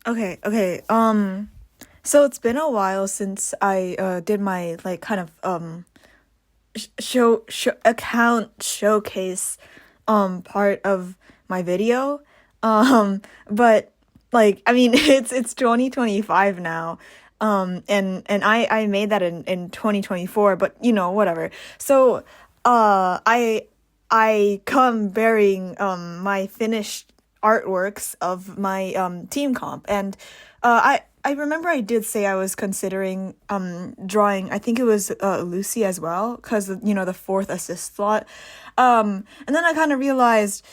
Okay. So it's been a while since I did my like kind of show account showcase part of my video. But like I mean it's 2025 now. And I made that in 2024, but whatever. So I come bearing my finished artworks of my team comp, and I remember I did say I was considering drawing. I think it was Lucy as well, because the fourth assist slot. And then I kind of realized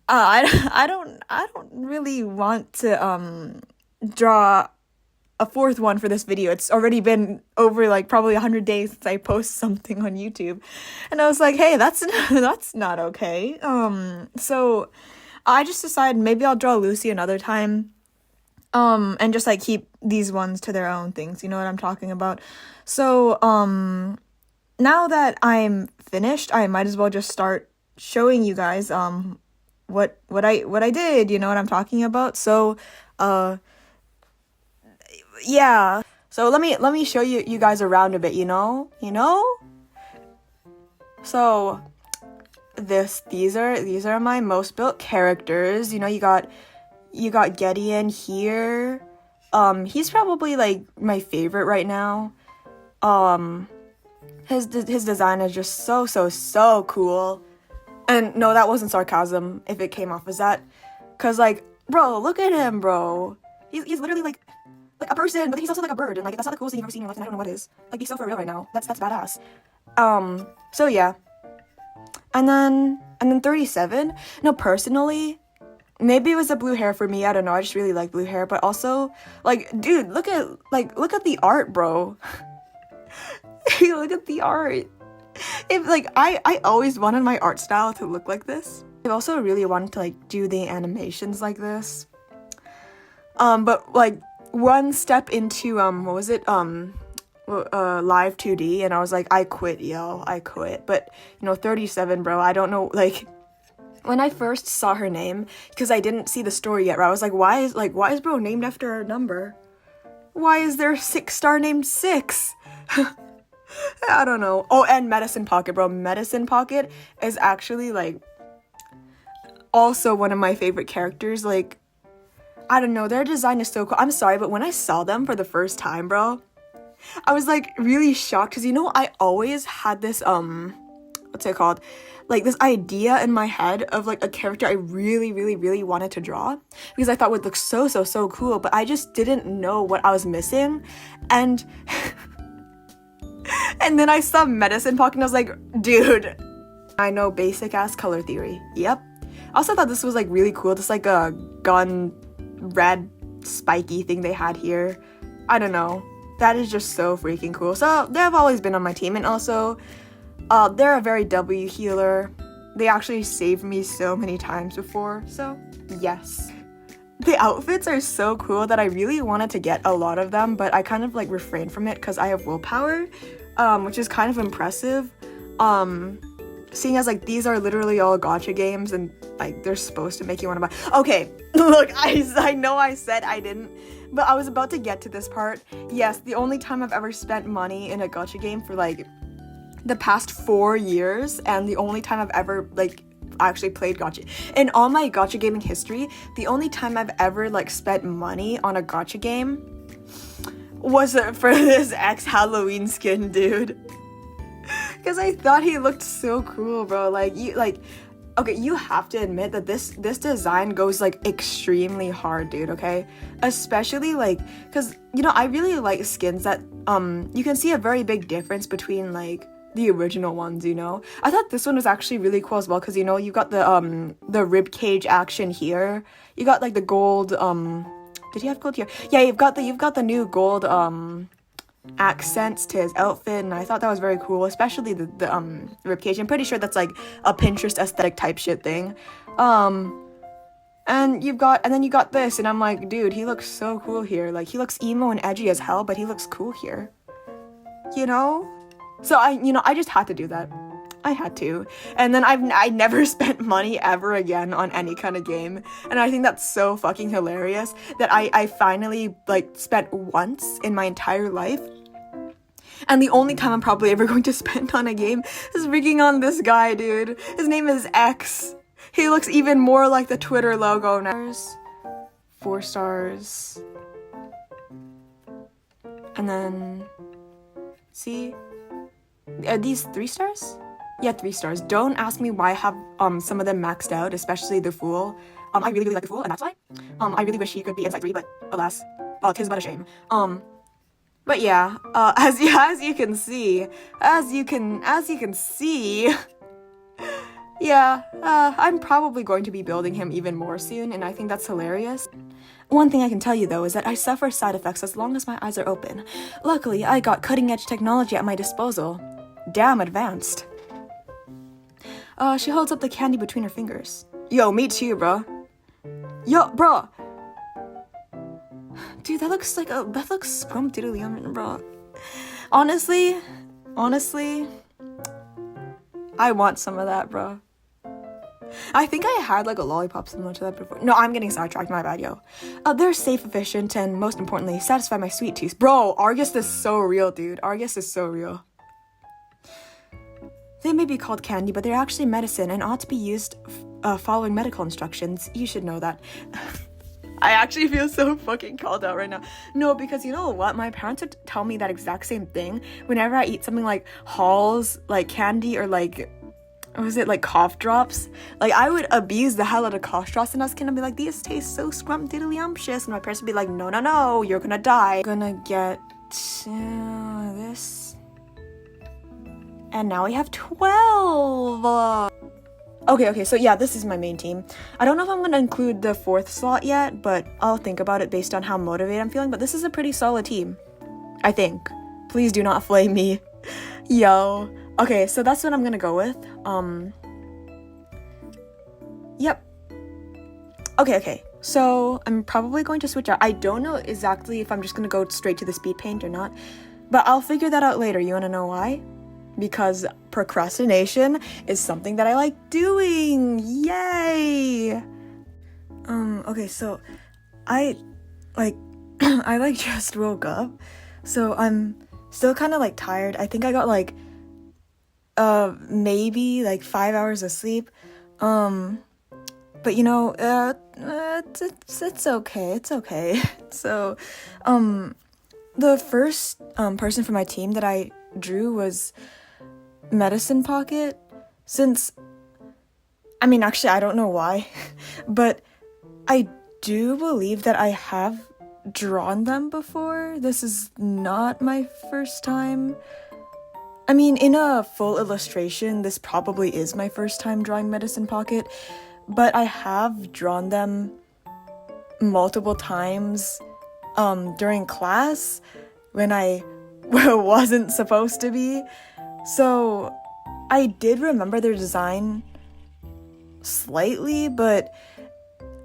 I don't really want to draw a fourth one for this video. It's already been over like probably 100 days since I posted something on YouTube. And I was like, hey, that's not okay. So I just decided maybe I'll draw Lucy another time. And just like keep these ones to their own things. You know what I'm talking about? So, now that I'm finished, I might as well just start showing you guys what I did, you know what I'm talking about? So, uh yeah. So let me show you guys around a bit, you know? So these are my most built characters. You got Gideon here. He's probably like my favorite right now. Um his design is just so cool. And no, that wasn't sarcasm if it came off as that. Cause like, bro, look at him, bro. He's literally like a person, but he's also like a bird, and like that's not the coolest thing you've ever seen in your life, and I don't know what is. Like, he's so for real right now. That's badass. So yeah. And then 37. No, personally, maybe it was the blue hair for me. I don't know. I just really like blue hair, but also like, dude, look at the art, bro. Look at the art. If like I always wanted my art style to look like this. I also really wanted to like do the animations like this. But like one step into what was it? Live 2D, and I was like, I quit, yo. I quit. But 37, bro, I don't know, like when I first saw her name, because I didn't see the story yet, right? I was like, why is bro named after a number? Why is there 6-star named 6? I don't know. Oh, and Medicine Pocket, bro. Medicine Pocket is actually like also one of my favorite characters. Like, I don't know, their design is so cool. I'm sorry, but when I saw them for the first time, bro, I was like really shocked, because I always had this what's it called? Like this idea in my head of like a character I really wanted to draw, because I thought would look so cool, but I just didn't know what I was missing. And and then I saw Medicine Pocket and I was like, dude, I know basic ass color theory. Yep. I also thought this was like really cool. This like a gun red spiky thing they had here. I don't know. That is just so freaking cool. So they've always been on my team, and also they're a very W healer. They actually saved me so many times before. So yes. The outfits are so cool that I really wanted to get a lot of them, but I kind of like refrained from it because I have willpower, which is kind of impressive. Seeing as like these are literally all gacha games, and like they're supposed to make you want to buy. Okay, look, I know I said I didn't, but I was about to get to this part. Yes, the only time I've ever spent money in a gacha game for like the past 4 years, and the only time I've ever like actually played gacha. In all my gacha gaming history, the only time I've ever like spent money on a gacha game was for this X Halloween skin, dude. Because I thought he looked so cool, bro. Okay, you have to admit that this design goes like extremely hard, dude, okay? Especially like, because I really like skins that you can see a very big difference between like the original ones. I thought this one was actually really cool as well, because you got the rib cage action here. You got like the gold did he have gold here? Yeah, you've got the new gold accents to his outfit, and I thought that was very cool, especially the ribcage. I'm pretty sure that's like a Pinterest aesthetic type shit thing. And then you got this, and I'm like, dude, he looks so cool here. Like, he looks emo and edgy as hell, but he looks cool here. So I just had to do that. I had to. And then I never spent money ever again on any kind of game. And I think that's so fucking hilarious that I finally, like, spent once in my entire life. And the only time I'm probably ever going to spend on a game is freaking on this guy, dude. His name is X. He looks even more like the Twitter logo now. 4 stars. And then, see? Are these 3 stars? Yeah, 3 stars. Don't ask me why I have some of them maxed out, especially the Fool. I really like the Fool, and that's why. I really wish he could be inside 3, but alas, well, 'tis but a shame. But yeah, as you can see, yeah, I'm probably going to be building him even more soon, and I think that's hilarious. One thing I can tell you though is that I suffer side effects as long as my eyes are open. Luckily, I got cutting-edge technology at my disposal. Damn advanced. She holds up the candy between her fingers. Yo, me too, bro. Yo, bro. Dude, that looks scrumptiddly, bro. Honestly, I want some of that, bro. I think I had like a lollipop similar to that before. No, I'm getting sidetracked, my bad, yo. They're safe, efficient, and most importantly, satisfy my sweet tooth. Bro, Argus is so real, dude. Argus is so real. They may be called candy, but they're actually medicine and ought to be used following medical instructions. You should know that. I actually feel so fucking called out right now. No, because you know what? My parents would tell me that exact same thing whenever I eat something like Hall's, like candy, or like, what was it, like cough drops? Like, I would abuse the hell out of cough drops, and I was gonna be like, these taste so scrumptiddlyumptious, and my parents would be like, no, you're gonna die. I'm gonna get this. And now we have 12! Okay, so yeah, this is my main team. I don't know if I'm gonna include the 4th slot yet, but I'll think about it based on how motivated I'm feeling, but this is a pretty solid team. I think. Please do not flame me. Yo. Okay, so that's what I'm gonna go with. Yep. Okay. So I'm probably going to switch out. I don't know exactly if I'm just gonna go straight to the speed paint or not, but I'll figure that out later. You wanna know why? Because procrastination is something that I like doing. Yay! Okay, so I just woke up, so I'm still kind of like tired. I think I got like maybe like 5 hours of sleep. But you know, it's okay. So the first person from my team that I drew was Medicine Pocket, since, I mean, actually, I don't know why, but I do believe that I have drawn them before. This is not my first time. I mean, in a full illustration, this probably is my first time drawing Medicine Pocket, but I have drawn them multiple times during class when I wasn't supposed to be. So I did remember their design slightly, but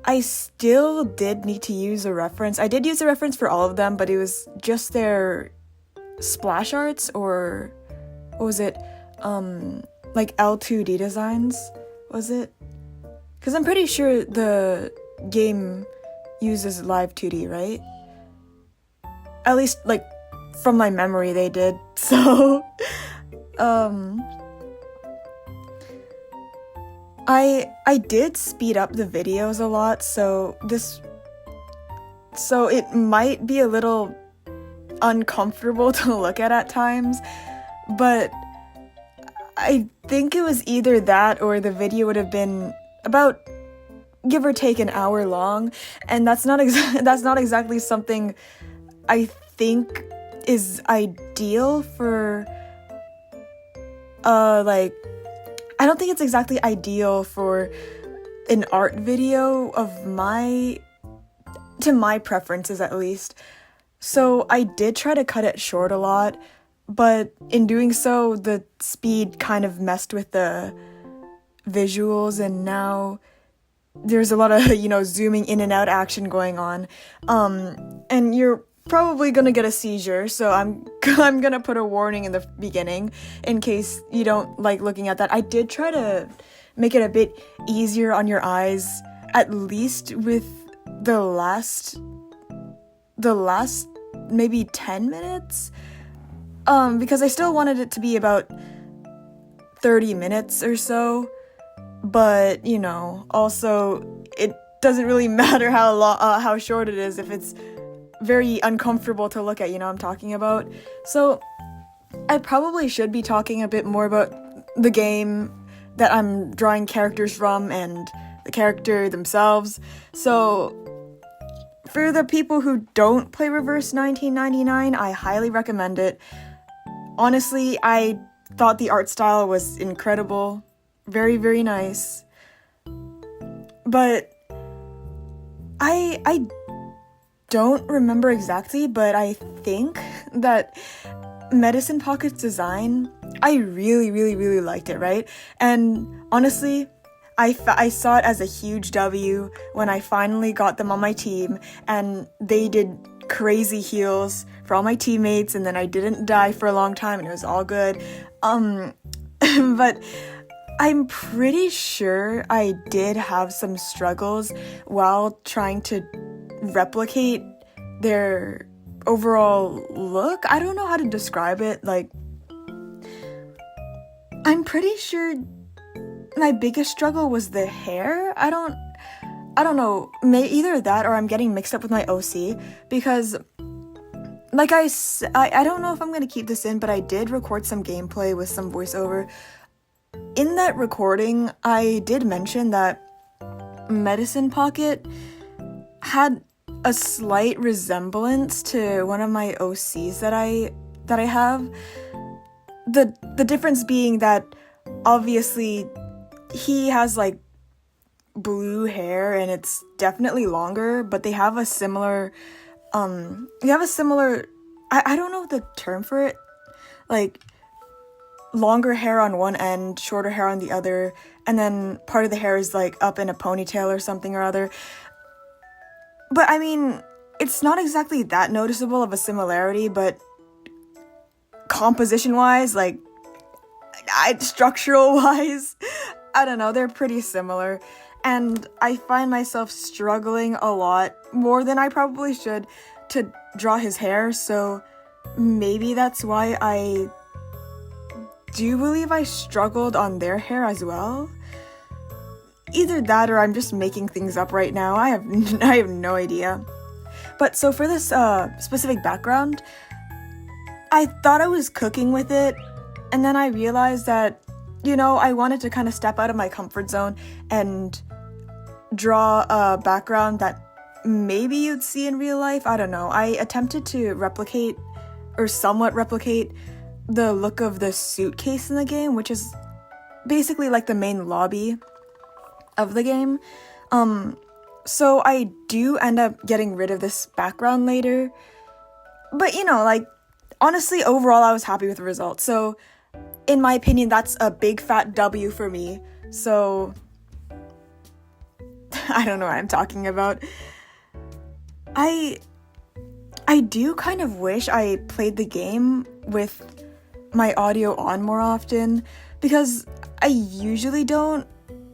I still did need to use a reference. I did use a reference for all of them, but it was just their splash arts, or what was it? Like L2D designs, was it? Because I'm pretty sure the game uses live 2D, right? At least, like, from my memory they did. So I did speed up the videos a lot, so it might be a little uncomfortable to look at times, but I think it was either that or the video would have been about, give or take, an hour long, and that's not exactly something I think is ideal for I don't think it's exactly ideal for an art video to my preferences at least. So I did try to cut it short a lot, but in doing so, the speed kind of messed with the visuals, and now there's a lot of, zooming in and out action going on. And you're probably gonna get a seizure, so I'm gonna put a warning in the beginning in case you don't like looking at that. I did try to make it a bit easier on your eyes, at least with the last maybe 10 minutes, because I still wanted it to be about 30 minutes or so, but you know, also it doesn't really matter how short it is if it's very uncomfortable to look at, you know what I'm talking about. So I probably should be talking a bit more about the game that I'm drawing characters from and the character themselves. So for the people who don't play Reverse 1999, I highly recommend it. Honestly, I thought the art style was incredible. Very, very nice. But I don't remember exactly, but I think that Medicine Pocket's design, I really, really, really liked it, right? And honestly, I saw it as a huge W when I finally got them on my team, and they did crazy heals for all my teammates, and then I didn't die for a long time, and it was all good. But I'm pretty sure I did have some struggles while trying to replicate their overall look. I don't know how to describe it. Like, I'm pretty sure my biggest struggle was the hair. I don't know, either that or I'm getting mixed up with my OC, because like I don't know if I'm gonna keep this in, but I did record some gameplay with some voiceover. In that recording, I did mention that Medicine Pocket had a slight resemblance to one of my OCs that I have. The difference being that obviously he has like blue hair and it's definitely longer, but they have a similar I don't know the term for it, like longer hair on one end, shorter hair on the other, and then part of the hair is like up in a ponytail or something or other. But I mean, it's not exactly that noticeable of a similarity, but composition-wise, like structural-wise, I don't know, they're pretty similar. And I find myself struggling a lot, more than I probably should, to draw his hair, so maybe that's why I do believe I struggled on their hair as well. Either that or I'm just making things up right now. I have no idea. But so for this specific background, I thought I was cooking with it, and then I realized that, you know, I wanted to kind of step out of my comfort zone and draw a background that maybe you'd see in real life. I don't know. I attempted to replicate, or somewhat replicate, the look of the suitcase in the game, which is basically like the main lobby of the game. So I do end up getting rid of this background later. But, you know, like, honestly, overall, I was happy with the result. So, in my opinion, that's a big fat W for me. So, I don't know what I'm talking about. I do kind of wish I played the game with my audio on more often, because I usually don't.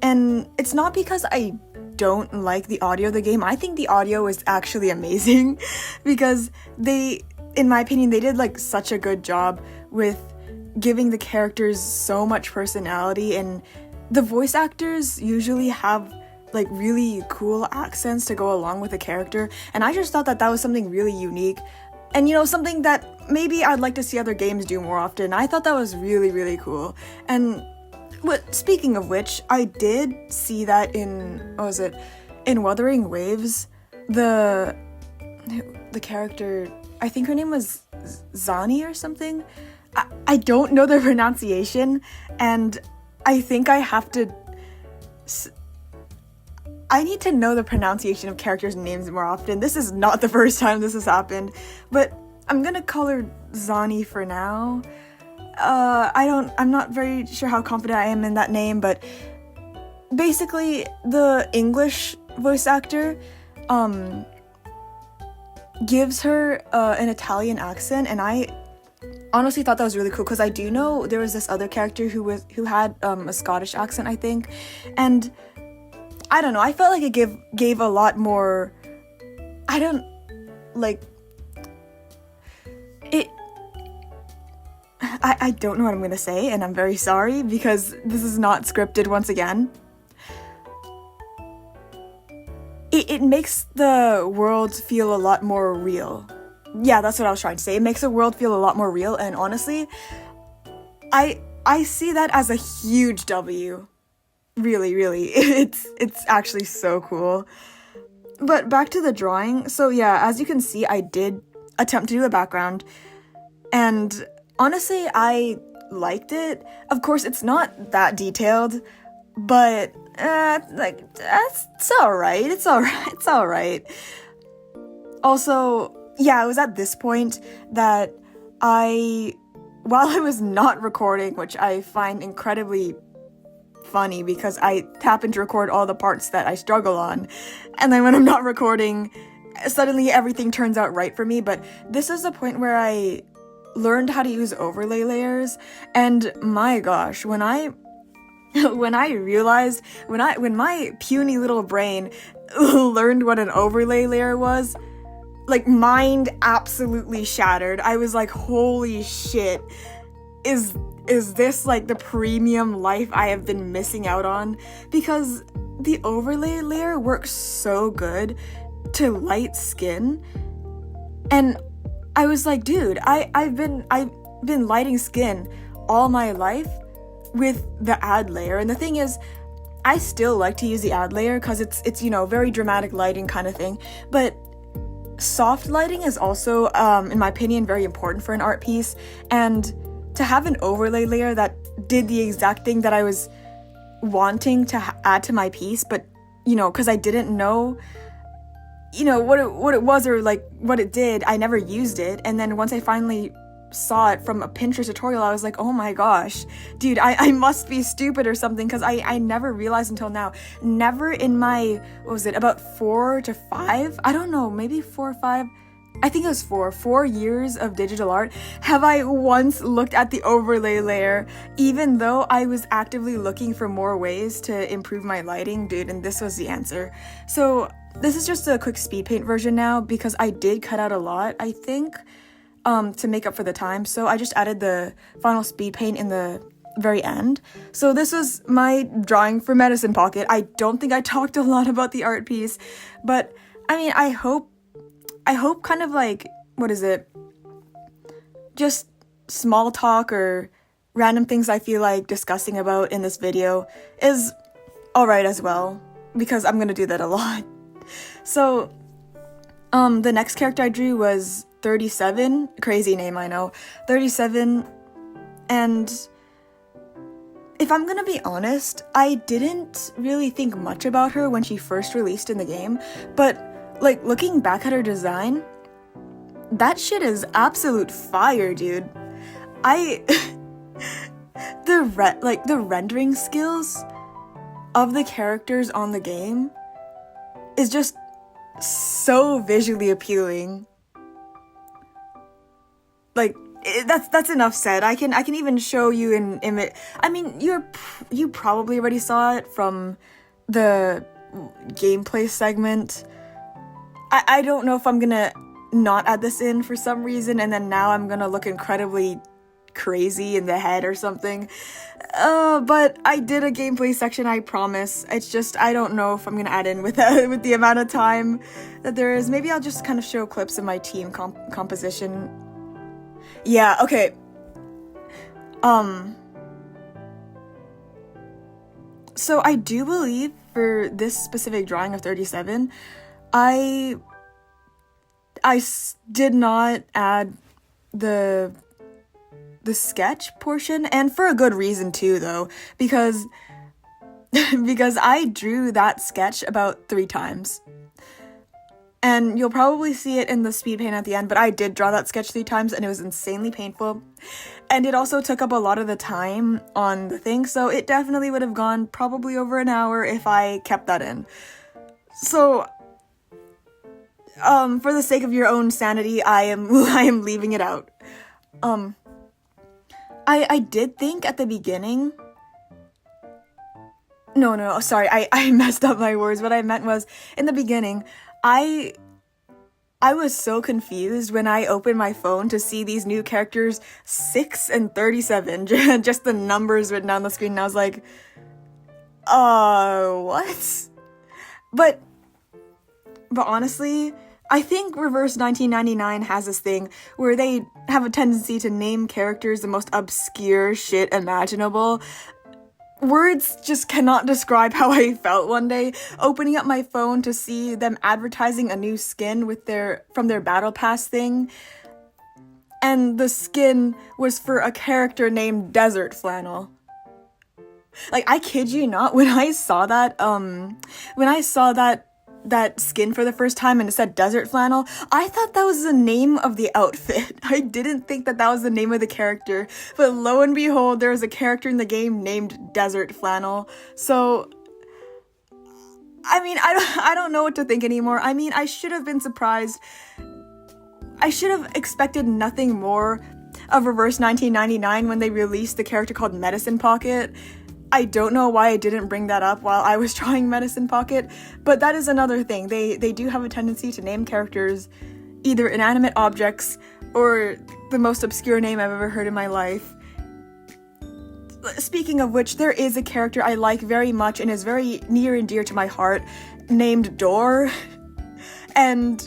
And it's not because I don't like the audio of the game. I think the audio is actually amazing because in my opinion, they did like such a good job with giving the characters so much personality, and the voice actors usually have like really cool accents to go along with the character, and I just thought that was something really unique, and you know, something that maybe I'd like to see other games do more often. I thought that was really, really cool. And speaking of which, I did see that in Wuthering Waves, the character, I think her name was Zani or something. I don't know the pronunciation, and I think I need to know the pronunciation of characters' names more often. This is not the first time this has happened, but I'm gonna call her Zani for now. I'm not very sure how confident I am in that name, but basically the English voice actor, gives her an Italian accent, and I honestly thought that was really cool because I do know there was this other character who had a Scottish accent, I think, and I don't know, I felt like it gave a lot more. I don't like it. I don't know what I'm gonna say, and I'm very sorry because this is not scripted once again. It makes the world feel a lot more real. Yeah, that's what I was trying to say. It makes the world feel a lot more real, and honestly, I see that as a huge W. Really, really. It's actually so cool. But back to the drawing. So yeah, as you can see, I did attempt to do a background, and honestly, I liked it. Of course, it's not that detailed, but it's alright. It's alright. Also, yeah, it was at this point that while I was not recording, which I find incredibly funny because I happen to record all the parts that I struggle on, and then when I'm not recording, suddenly everything turns out right for me. But this is the point where I learned how to use overlay layers, and my gosh, when my puny little brain learned what an overlay layer was, like, mind absolutely shattered. I was like, holy shit, is this like the premium life I have been missing out on? Because the overlay layer works so good to light skin, and I was like, dude, I've been lighting skin all my life with the add layer. And the thing is, I still like to use the add layer because it's very dramatic lighting kind of thing, but soft lighting is also in my opinion very important for an art piece. And to have an overlay layer that did the exact thing that I was wanting to add to my piece, but because I didn't know what it was or like what it did, I never used it. And then once I finally saw it from a Pinterest tutorial, I was like, oh my gosh, dude, I must be stupid or something, because I never realized until now. Never in my, about 4 to 5? I don't know, maybe 4 or 5? I think it was 4 years of digital art have I once looked at the overlay layer, even though I was actively looking for more ways to improve my lighting, dude, and this was the answer. So this is just a quick speed paint version now, because I did cut out a lot, I think, to make up for the time. So I just added the final speed paint in the very end. So this was my drawing for Medicine Pocket. I don't think I talked a lot about the art piece, but I mean, I hope kind of like, just small talk or random things I feel like discussing about in this video is alright as well, because I'm gonna do that a lot. So, the next character I drew was 37, crazy name, I know, 37, and if I'm gonna be honest, I didn't really think much about her when she first released in the game, but like, looking back at her design, that shit is absolute fire, dude. The rendering skills of the characters on the game is just so visually appealing. Like, that's enough said. I can even show you an image. I mean, you probably already saw it from the gameplay segment. I don't know if I'm gonna not add this in for some reason, and then now I'm gonna look incredibly crazy in the head or something. But I did a gameplay section, I promise. It's just, I don't know if I'm gonna add in with the amount of time that there is. Maybe I'll just kind of show clips of my team composition. Yeah, okay. So I do believe for this specific drawing of 37, I did not add the sketch portion, and for a good reason too, though, because I drew that sketch about 3 times. And you'll probably see it in the speed paint at the end, but I did draw that sketch 3 times, and it was insanely painful. And it also took up a lot of the time on the thing, so it definitely would have gone probably over an hour if I kept that in. So for the sake of your own sanity, I am leaving it out. I did think at the beginning. No, sorry, I messed up my words. What I meant was, in the beginning, I was so confused when I opened my phone to see these new characters, 6 and 37, just the numbers written down the screen, and I was like, what? But honestly, I think Reverse 1999 has this thing where they have a tendency to name characters the most obscure shit imaginable. Words just cannot describe how I felt one day, opening up my phone to see them advertising a new skin from their Battle Pass thing. And the skin was for a character named Desert Flannel. Like, I kid you not, when I saw that skin for the first time and it said Desert Flannel, I thought that was the name of the outfit. I didn't think that was the name of the character, but lo and behold, there was a character in the game named Desert Flannel. So, I mean, I don't know what to think anymore. I mean, I should have been surprised. I should have expected nothing more of Reverse 1999 when they released the character called Medicine Pocket. I don't know why I didn't bring that up while I was trying Medicine Pocket, but that is another thing. They do have a tendency to name characters either inanimate objects or the most obscure name I've ever heard in my life. Speaking of which, there is a character I like very much and is very near and dear to my heart named Door. And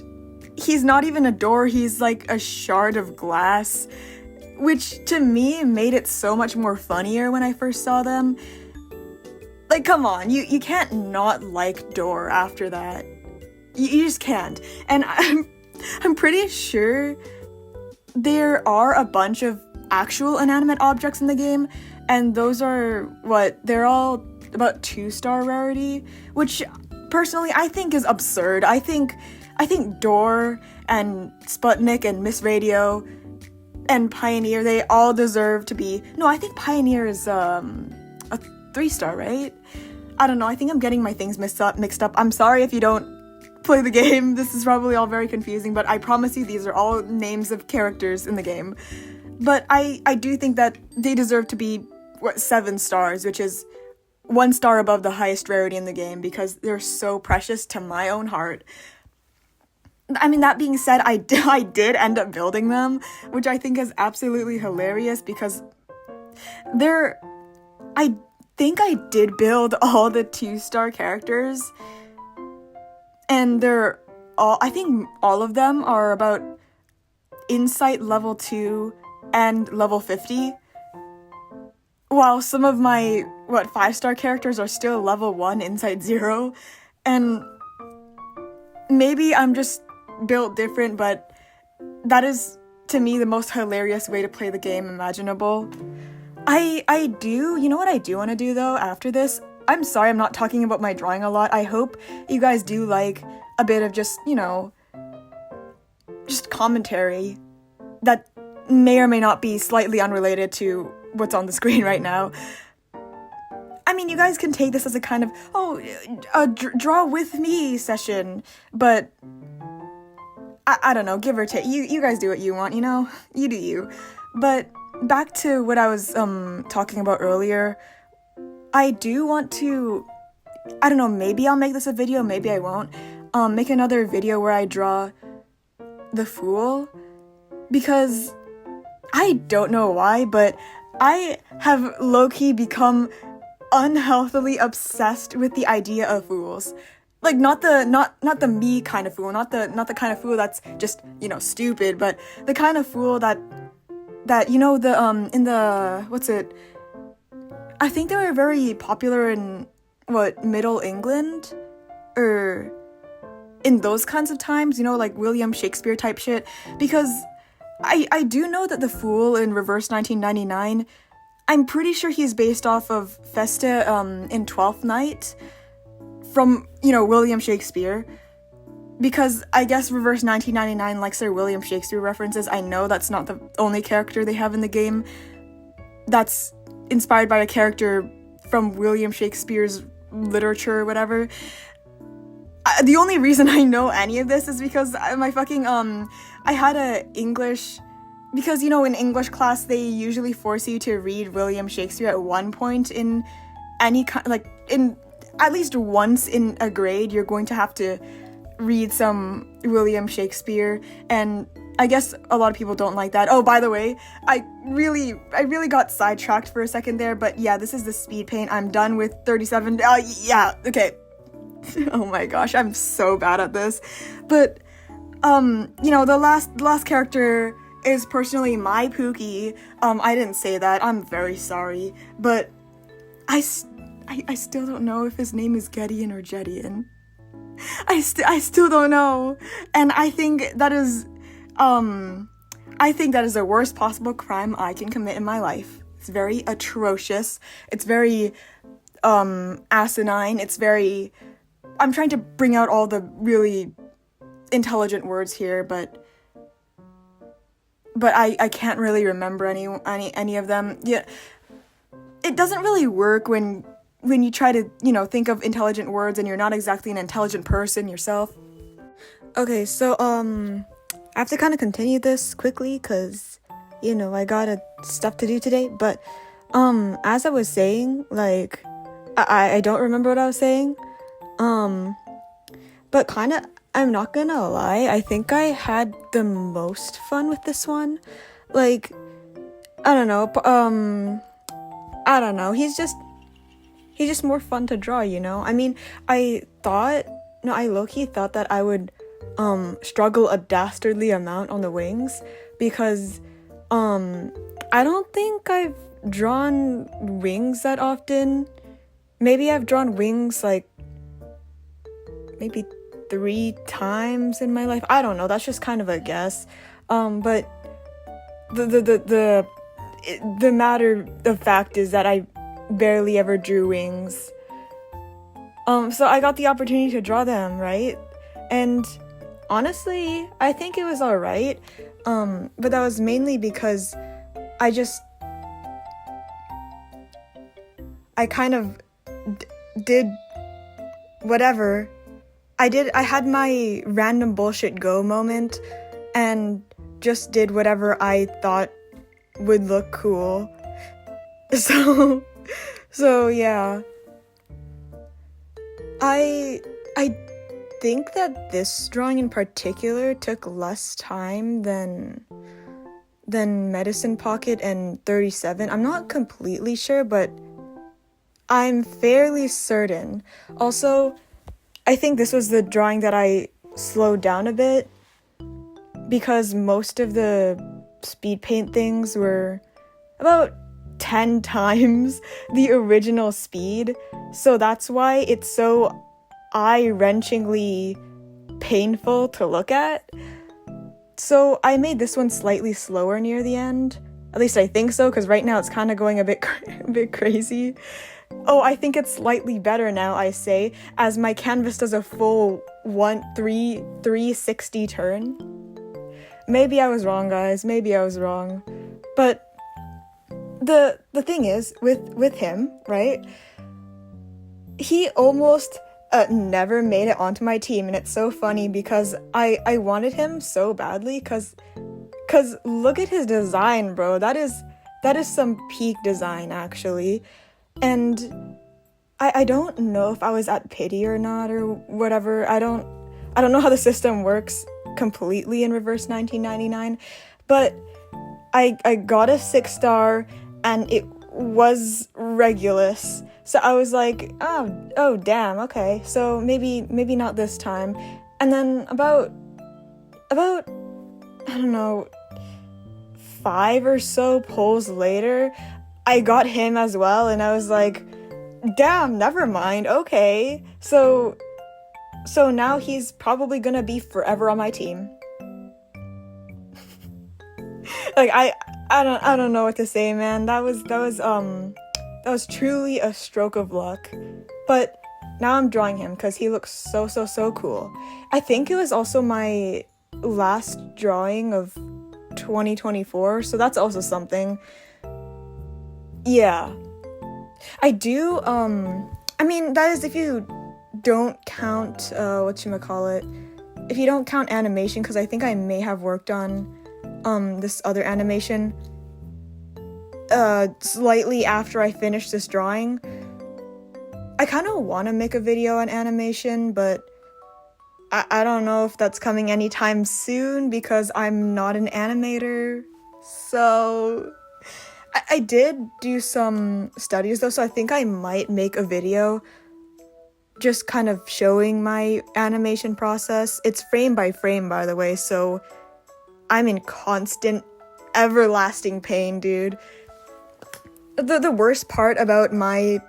he's not even a door, he's like a shard of glass, which to me made it so much more funnier when I first saw them. Like, come on, you can't not like Door after that. You just can't. And I'm pretty sure there are a bunch of actual inanimate objects in the game, and those are, they're all about 2-star rarity, which personally I think is absurd. I think Door and Sputnik and Miss Radio and Pioneer, they all deserve to be... No, I think Pioneer is a 3-star, right? I don't know, I think I'm getting my things mixed up. I'm sorry if you don't play the game. This is probably all very confusing, but I promise you these are all names of characters in the game. But I do think that they deserve to be 7 stars, which is 1 star above the highest rarity in the game, because they're so precious to my own heart. I mean, that being said, I did end up building them, which I think is absolutely hilarious, because I think I did build all the 2-star characters, and I think all of them are about Insight level 2 and level 50, while some of my, 5-star characters are still level 1 Insight 0, and maybe I'm just built different, but that is, to me, the most hilarious way to play the game imaginable. You know what I do want to do, though, after this? I'm sorry I'm not talking about my drawing a lot. I hope you guys do like a bit of just, just commentary that may or may not be slightly unrelated to what's on the screen right now. I mean, you guys can take this as a kind of, draw with me session, but I don't know, give or take. You guys do what you want, you do you. But back to what I was talking about earlier, I do want to, I don't know, maybe I'll make this a video, maybe I won't, make another video where I draw the Fool, because I don't know why, but I have low-key become unhealthily obsessed with the idea of fools. Like, not the me kind of fool, not the kind of fool that's just, stupid, but the kind of fool that in the, what's it, I think they were very popular in, Middle England, or in those kinds of times, like William Shakespeare type shit, because I do know that the Fool in Reverse 1999, I'm pretty sure he's based off of Festa in Twelfth Night from, William Shakespeare, because I guess Reverse 1999 likes their William Shakespeare references. I know that's not the only character they have in the game that's inspired by a character from William Shakespeare's literature or whatever. the only reason I know any of this is because my fucking, I had a English, because, you know, in English class, they usually force you to read William Shakespeare at one point in any kind, like, in, at least once in a grade, you're going to have to read some William Shakespeare, and I guess a lot of people don't like that. Oh, by the way, I really got sidetracked for a second there, but yeah, this is the speed paint. I'm done with 37, yeah, okay. Oh my gosh, I'm so bad at this. But, you know, the last character is personally my Pookie. I didn't say that, I'm very sorry, but I still don't know if his name is Gideon or Jedian. I still don't know, and I think that is the worst possible crime I can commit in my life. It's very atrocious. It's very asinine. It's very. I'm trying to bring out all the really intelligent words here, but I can't really remember any of them. Yeah, it doesn't really work when you try to, you know, think of intelligent words and you're not exactly an intelligent person yourself. Okay, so, I have to kind of continue this quickly, because, you know, I got stuff to do today, but, as I was saying, like, I don't remember what I was saying, but kind of, I'm not gonna lie, I think I had the most fun with this one. Like, I don't know, he's just more fun to draw, you know? I mean, I low-key thought that I would, struggle a dastardly amount on the wings, because, I don't think I've drawn wings that often. Maybe I've drawn wings, like, maybe 3 times in my life. I don't know, that's just kind of a guess. But the matter of fact is that I barely ever drew wings. So I got the opportunity to draw them, right? And honestly, I think it was alright. But that was mainly because I kind of did whatever. I had my random bullshit go moment and just did whatever I thought would look cool. So yeah. I think that this drawing in particular took less time than Medicine Pocket and 37. I'm not completely sure, but I'm fairly certain. Also, I think this was the drawing that I slowed down a bit, because most of the speed paint things were about 10 times the original speed, so that's why it's so eye-wrenchingly painful to look at. So I made this one slightly slower near the end. At least I think so, because right now it's kind of going a bit crazy. Oh, I think it's slightly better now, I say, as my canvas does a full 360 turn. Maybe I was wrong, guys. Maybe I was wrong. But the thing is, with him, right? He almost never made it onto my team, and it's so funny because I wanted him so badly, cause look at his design, bro. That is some peak design, actually. And I don't know if I was at pity or not or whatever. I don't know how the system works completely in reverse 1999, but I got a 6-star and it was Regulus. So I was like, oh damn, okay. So maybe not this time. And then about I don't know, 5 or so polls later, I got him as well, and I was like, damn, never mind, okay. So now he's probably gonna be forever on my team. Like, I don't know what to say, man. That was truly a stroke of luck. But now I'm drawing him because he looks so cool. I think it was also my last drawing of 2024, so that's also something. Yeah. I do, I mean, that is if you don't count, if you don't count animation, because I think I may have worked on this other animation slightly after I finished this drawing. I kind of want to make a video on animation, but I don't know if that's coming anytime soon because I'm not an animator. So I did do some studies though, so I think I might make a video just kind of showing my animation process. It's frame by frame, by the way, so I'm in constant, everlasting pain, dude. The worst part about my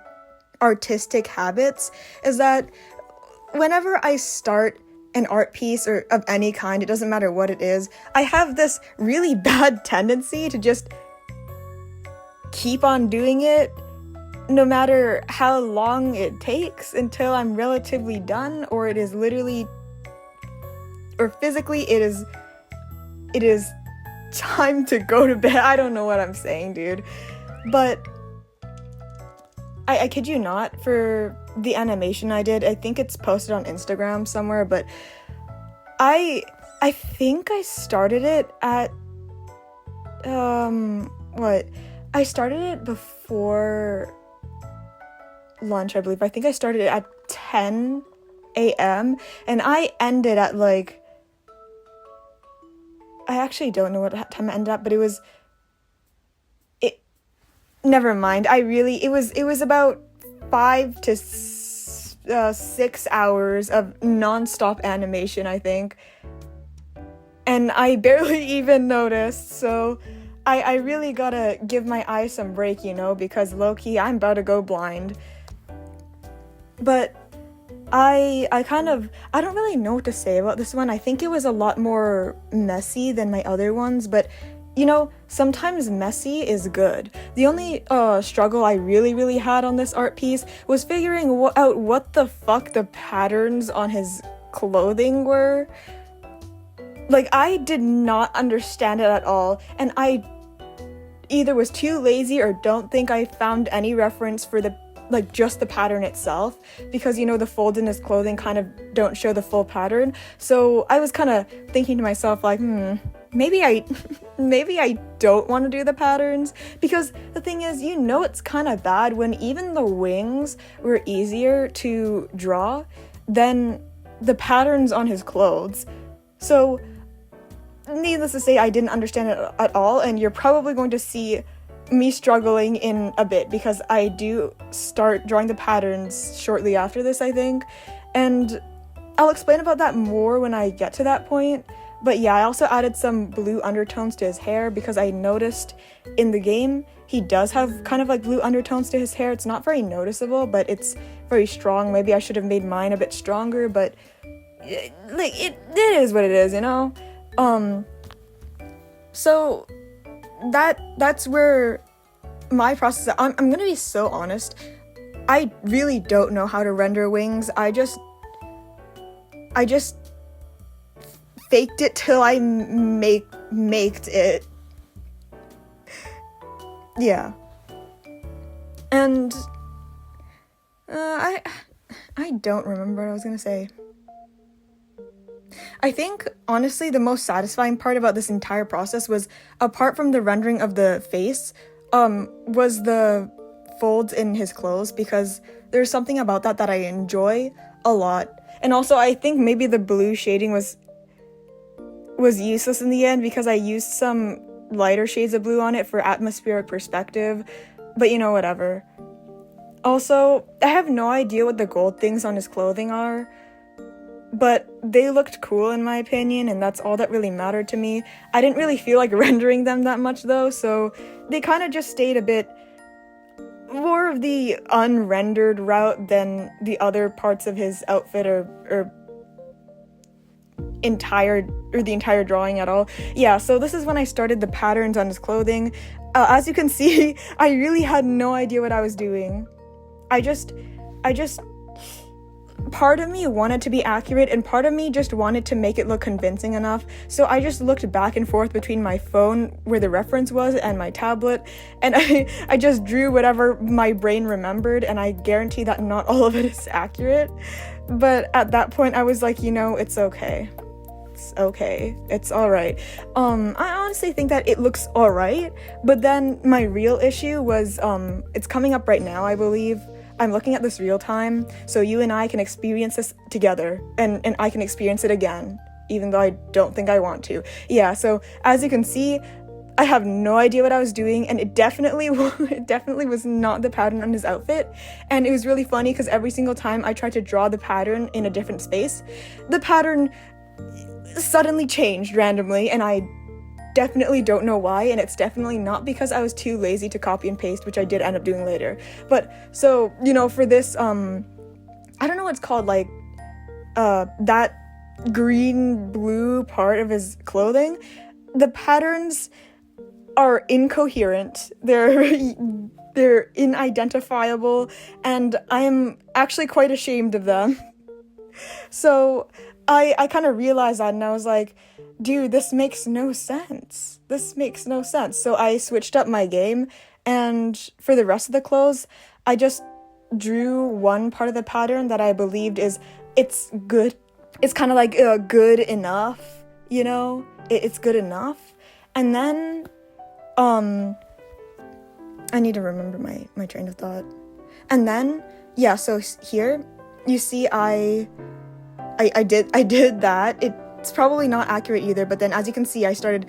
artistic habits is that whenever I start an art piece or of any kind, it doesn't matter what it is, I have this really bad tendency to just keep on doing it no matter how long it takes until I'm relatively done, or it is literally, or physically it is time to go to bed. I don't know what I'm saying, dude. But I kid you not, for the animation I did, I think it's posted on Instagram somewhere, but I think I started it at I started it before lunch, I believe. I think I started it at 10 a.m. and I ended at I actually don't know what time I ended at, but never mind. It was about 5 to 6 hours of non-stop animation, I think. And I barely even noticed, so I really gotta give my eyes some break, because low-key, I'm about to go blind. But I don't really know what to say about this one. I think it was a lot more messy than my other ones, but sometimes messy is good. The only struggle I really had on this art piece was figuring out what the fuck the patterns on his clothing were. I did not understand it at all, and I either was too lazy or don't think I found any reference for just the pattern itself, because the folds in his clothing kind of don't show the full pattern. So I was kind of thinking to myself maybe I don't want to do the patterns, because the thing is, it's kind of bad when even the wings were easier to draw than the patterns on his clothes. So needless to say, I didn't understand it at all, and you're probably going to see me struggling in a bit, because I do start drawing the patterns shortly after this, I think, and I'll explain about that more when I get to that point. But yeah, I also added some blue undertones to his hair, because I noticed in the game he does have kind of blue undertones to his hair. It's not very noticeable, but it's very strong. Maybe I should have made mine a bit stronger, but it is what it is, So that's where my process is. I'm gonna be so honest. I really don't know how to render wings. I just faked it till I maked it. Yeah. And I don't remember what I was gonna say. I think, honestly, the most satisfying part about this entire process was, apart from the rendering of the face, was the folds in his clothes, because there's something about that I enjoy a lot. And also, I think maybe the blue shading was useless in the end, because I used some lighter shades of blue on it for atmospheric perspective, but whatever. Also, I have no idea what the gold things on his clothing are, but they looked cool in my opinion, and that's all that really mattered to me. I didn't really feel like rendering them that much though, so they kind of just stayed a bit more of the unrendered route than the other parts of his outfit or the entire drawing at all. Yeah, so this is when I started the patterns on his clothing. As you can see, I really had no idea what I was doing. I just part of me wanted to be accurate, and part of me just wanted to make it look convincing enough. So I just looked back and forth between my phone, where the reference was, and my tablet, and I just drew whatever my brain remembered, and I guarantee that not all of it is accurate. But at that point, I was like, you know, it's okay. It's okay. It's alright. I honestly think that it looks alright, but then my real issue was, it's coming up right now, I believe. I'm looking at this real time, so you and I can experience this together, and I can experience it again, even though I don't think I want to. Yeah, so as you can see, I have no idea what I was doing, and it definitely was not the pattern on his outfit. And it was really funny because every single time I tried to draw the pattern in a different space, the pattern suddenly changed randomly, and I definitely don't know why, and it's definitely not because I was too lazy to copy and paste, which I did end up doing later. But so, you know, for this, I don't know what it's called, like, that green blue part of his clothing, the patterns are incoherent, they're inidentifiable, and I am actually quite ashamed of them. So I kind of realized that, and I was like, dude, this makes no sense. This makes no sense. So I switched up my game, and for the rest of the clothes, I just drew one part of the pattern that I believed it's good. It's kind of like good enough, you know? It's good enough. And then, I need to remember my train of thought. And then, yeah, so here, you see I did that. It's probably not accurate either, but then as you can see, I started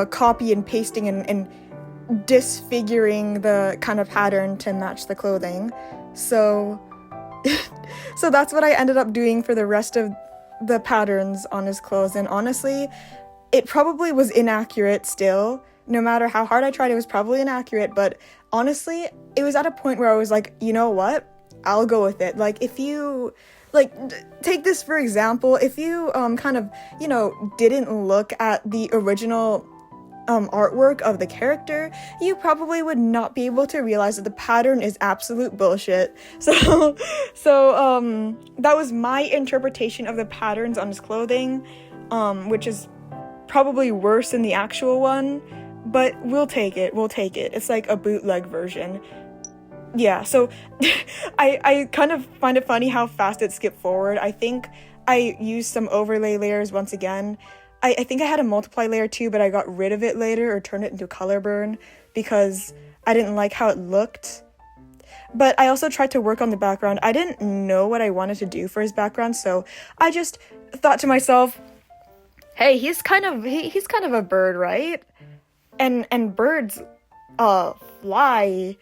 copy and pasting and disfiguring the kind of pattern to match the clothing. So, so that's what I ended up doing for the rest of the patterns on his clothes, and honestly, it probably was inaccurate still. No matter how hard I tried, it was probably inaccurate, but honestly, it was at a point where I was like, you know what? I'll go with it. Like, if you, like, take this for example, if you, kind of, you know, didn't look at the original, artwork of the character, you probably would not be able to realize that the pattern is absolute bullshit. So, that was my interpretation of the patterns on his clothing, which is probably worse than the actual one, but we'll take it. It's like a bootleg version. Yeah, so I kind of find it funny how fast it skipped forward. I think I used some overlay layers once again. I think I had a multiply layer too, but I got rid of it later or turned it into color burn because I didn't like how it looked. But I also tried to work on the background. I didn't know what I wanted to do for his background, so I just thought to myself, hey, he's kind of a bird, right? And birds fly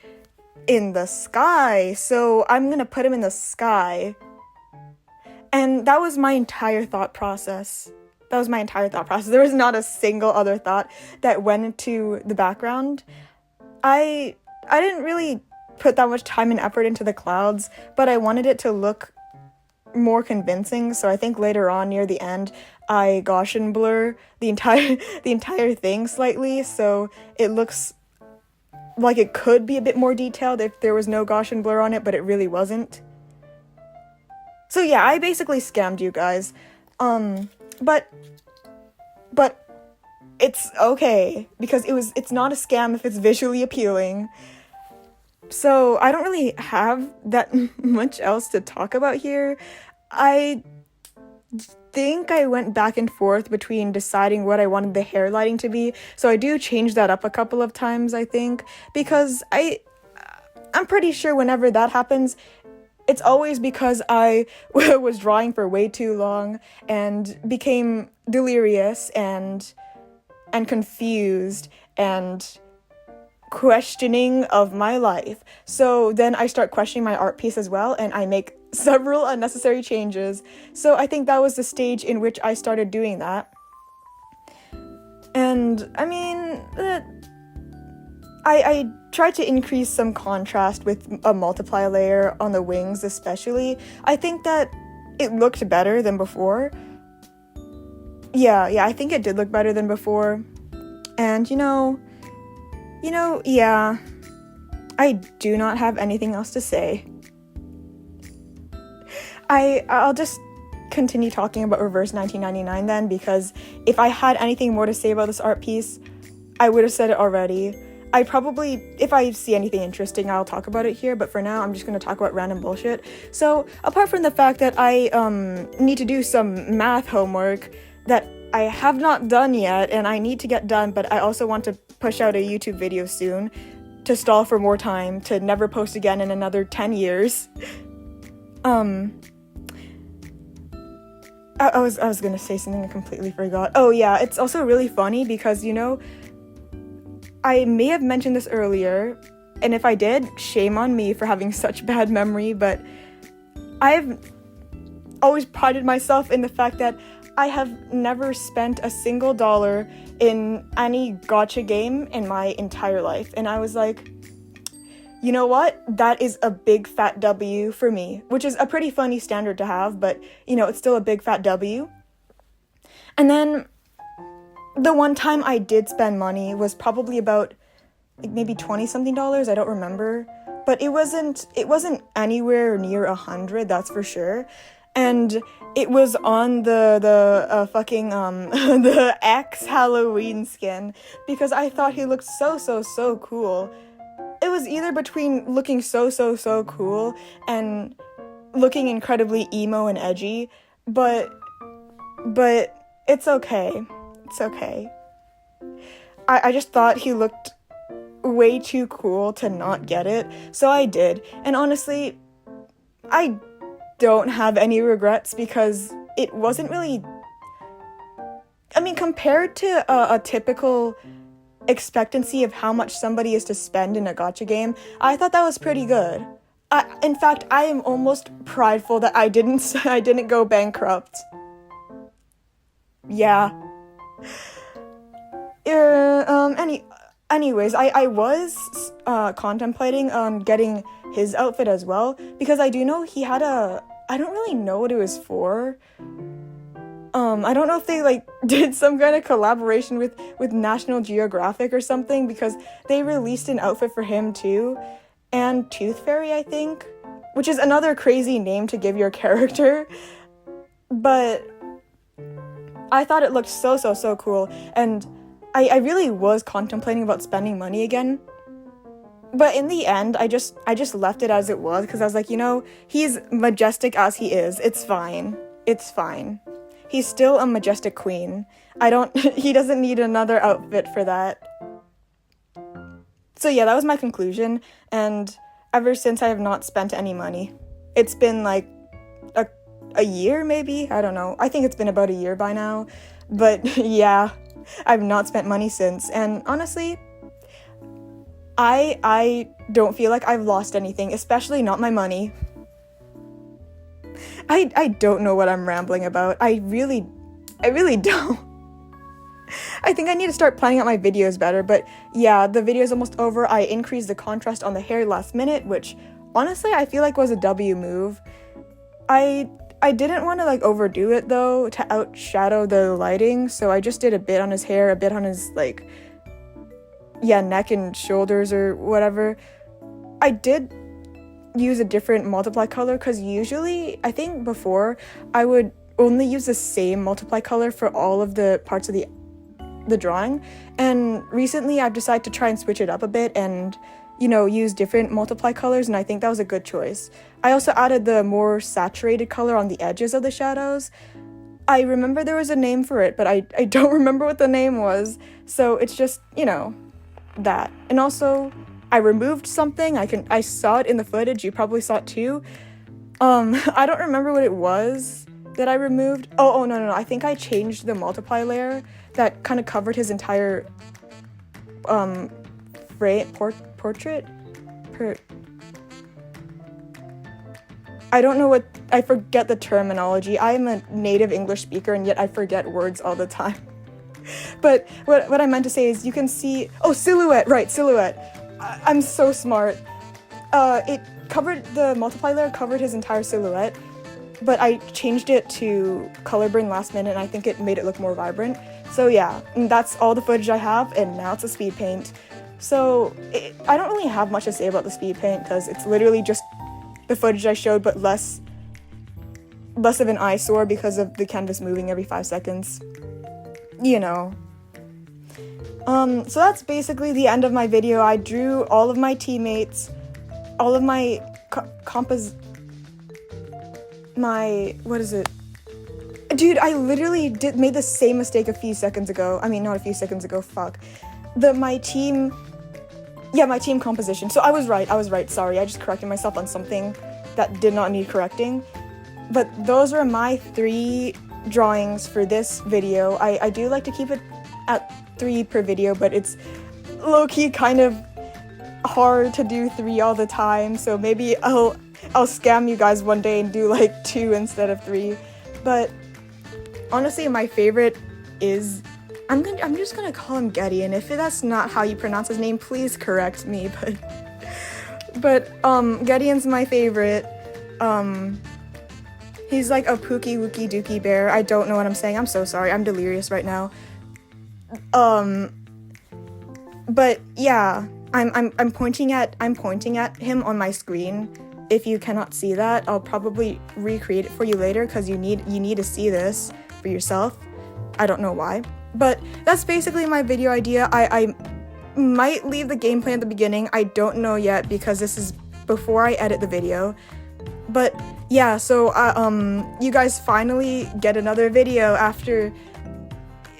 in the sky, so I'm gonna put him in the sky. And that was my entire thought process. There was not a single other thought that went into the background. I didn't really put that much time and effort into the clouds, but I wanted it to look more convincing, so I think later on near the end I Gaussian blur the entire thing slightly, so it looks like it could be a bit more detailed if there was no Gaussian blur on it, but it really wasn't. So yeah, I basically scammed you guys. But it's okay, because it's not a scam if it's visually appealing. So I don't really have that much else to talk about here. I think I went back and forth between deciding what I wanted the hair lighting to be, so I do change that up a couple of times, I think, because I'm pretty sure whenever that happens, it's always because I was drawing for way too long and became delirious and confused and questioning of my life. So then I start questioning my art piece as well, and I make several unnecessary changes. So I think that was the stage in which I started doing that. And I mean, I tried to increase some contrast with a multiply layer on the wings especially. I think that it looked better than before. Yeah, I think it did look better than before. And you know, yeah, I do not have anything else to say. I'll just continue talking about Reverse 1999 then, because if I had anything more to say about this art piece, I would have said it already. I probably, if I see anything interesting, I'll talk about it here, but for now, I'm just gonna talk about random bullshit. So, apart from the fact that I, need to do some math homework that I have not done yet, and I need to get done, but I also want to push out a YouTube video soon to stall for more time, to never post again in another 10 years. I was gonna say something I completely forgot. Oh yeah, it's also really funny because, you know, I may have mentioned this earlier, and if I did, shame on me for having such bad memory, but I've always prided myself in the fact that I have never spent a single dollar in any gacha game in my entire life. And I was like, you know what? That is a big fat W for me, which is a pretty funny standard to have, but, you know, it's still a big fat W. And then the one time I did spend money was probably about like maybe $20-something. I don't remember, but it wasn't anywhere near 100, that's for sure. And it was on the fucking the X Halloween skin because I thought he looked so cool. It was either between looking so cool and looking incredibly emo and edgy, but it's okay. It's okay. I just thought he looked way too cool to not get it, so I did. And honestly, I don't have any regrets because it wasn't really... I mean, compared to a typical expectancy of how much somebody is to spend in a gacha game, I thought that was pretty good. In fact, I am almost prideful that I didn't go bankrupt. Yeah. Anyways, I was contemplating on getting his outfit as well, because I do know he had I don't really know what it was for. I don't know if they, like, did some kind of collaboration with National Geographic or something, because they released an outfit for him too, and Tooth Fairy, I think, which is another crazy name to give your character, but I thought it looked so cool, and I really was contemplating about spending money again, but in the end, I just left it as it was, because I was like, you know, he's majestic as he is, it's fine. He's still a majestic queen. He doesn't need another outfit for that. So yeah, that was my conclusion, and ever since I have not spent any money. It's been like a year maybe? I don't know. I think it's been about a year by now. But yeah, I've not spent money since, and honestly, I don't feel like I've lost anything, especially not my money. I don't know what I'm rambling about. I really don't. I think I need to start planning out my videos better, but yeah, the video's almost over. I increased the contrast on the hair last minute, which honestly I feel like was a W move. I didn't want to like overdo it though to outshadow the lighting, so I just did a bit on his hair, a bit on his like, yeah, neck and shoulders or whatever. I did use a different multiply color because usually, I think before, I would only use the same multiply color for all of the parts of the drawing, and recently I've decided to try and switch it up a bit and, you know, use different multiply colors, and I think that was a good choice. I also added the more saturated color on the edges of the shadows. I remember there was a name for it, but I don't remember what the name was, so it's just, you know, that. And also, I removed something. I saw it in the footage. You probably saw it too. I don't remember what it was that I removed. Oh no. I think I changed the multiply layer that kind of covered his entire portrait. I don't know what, I forget the terminology. I am a native English speaker and yet I forget words all the time. But what I meant to say is you can see, silhouette, right, silhouette. I'm so smart. It covered, the multiply layer covered his entire silhouette, but I changed it to color burn last minute and I think it made it look more vibrant. So yeah, and that's all the footage I have, and now it's a speed paint. So I don't really have much to say about the speed paint because it's literally just the footage I showed, but less of an eyesore because of the canvas moving every 5 seconds. You know. So that's basically the end of my video. I drew all of my teammates, all of my what is it? Dude, I literally made the same mistake a few seconds ago. I mean, not a few seconds ago, fuck. My team composition. So I was right, sorry. I just corrected myself on something that did not need correcting. But those are my 3 drawings for this video. I do like to keep it at 3 per video, but it's low-key kind of hard to do 3 all the time, so maybe I'll scam you guys one day and do like 2 instead of 3. But honestly, my favorite is I'm just gonna call him Gideon. If that's not how you pronounce his name, please correct me. But Gideon's my favorite. He's like a pookie wookie dookie bear. I don't know what I'm saying. I'm so sorry. I'm delirious right now. But yeah, I'm pointing at him on my screen. If you cannot see that, I'll probably recreate it for you later because you need to see this for yourself. I don't know why. But that's basically my video idea. I might leave the gameplay at the beginning. I don't know yet because this is before I edit the video. But yeah, so you guys finally get another video after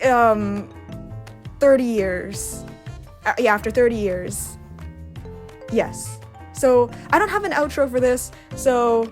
30 years. Yeah, after 30 years. Yes. So I don't have an outro for this, so